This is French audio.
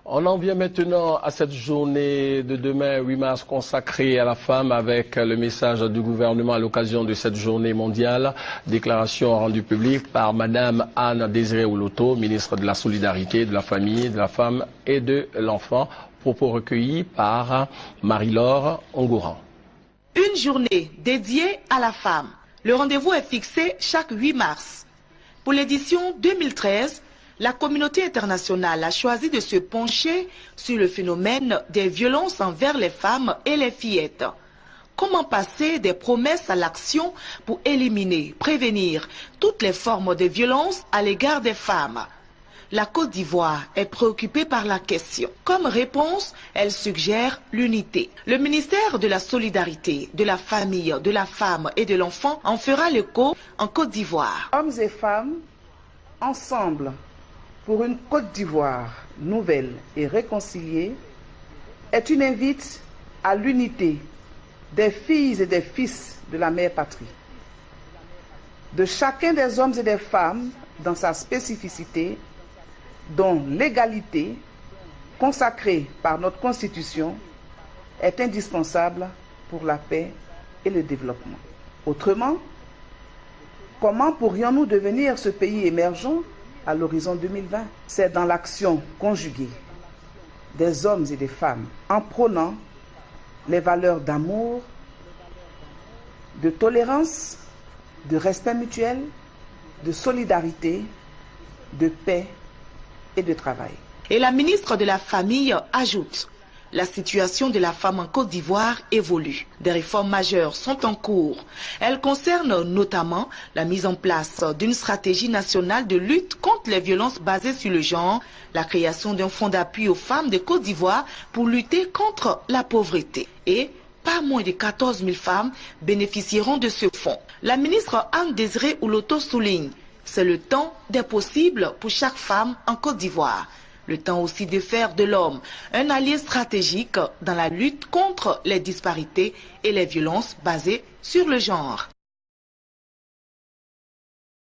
On en vient maintenant à cette journée de demain, 8 mars, consacrée à la femme avec le message du gouvernement à l'occasion de cette journée mondiale. Déclaration rendue publique par Madame Anne Désiré Oloto, ministre de la Solidarité, de la Famille, de la Femme et de l'Enfant. Propos recueillis par Marie-Laure Ongouran. Une journée dédiée à la femme. Le rendez-vous est fixé chaque 8 mars. Pour l'édition 2013, la communauté internationale a choisi de se pencher sur le phénomène des violences envers les femmes et les fillettes. Comment passer des promesses à l'action pour éliminer, prévenir toutes les formes de violence à l'égard des femmes? La Côte d'Ivoire est préoccupée par la question. Comme réponse, elle suggère l'unité. Le ministère de la Solidarité, de la Famille, de la Femme et de l'Enfant en fera l'écho en Côte d'Ivoire. Hommes et femmes, ensemble, pour une Côte d'Ivoire nouvelle et réconciliée, est une invite à l'unité des filles et des fils de la mère patrie, de chacun des hommes et des femmes dans sa spécificité, dont l'égalité, consacrée par notre Constitution, est indispensable pour la paix et le développement. Autrement, comment pourrions-nous devenir ce pays émergent à l'horizon 2020? C'est dans l'action conjuguée des hommes et des femmes, en prônant les valeurs d'amour, de tolérance, de respect mutuel, de solidarité, de paix et de travail. Et la ministre de la Famille ajoute: la situation de la femme en Côte d'Ivoire évolue. Des réformes majeures sont en cours. Elles concernent notamment la mise en place d'une stratégie nationale de lutte contre les violences basées sur le genre, la création d'un fonds d'appui aux femmes de Côte d'Ivoire pour lutter contre la pauvreté. Et pas moins de 14 000 femmes bénéficieront de ce fonds. La ministre Anne Désiré Oloto souligne: c'est le temps des possibles pour chaque femme en Côte d'Ivoire. Le temps aussi de faire de l'homme un allié stratégique dans la lutte contre les disparités et les violences basées sur le genre.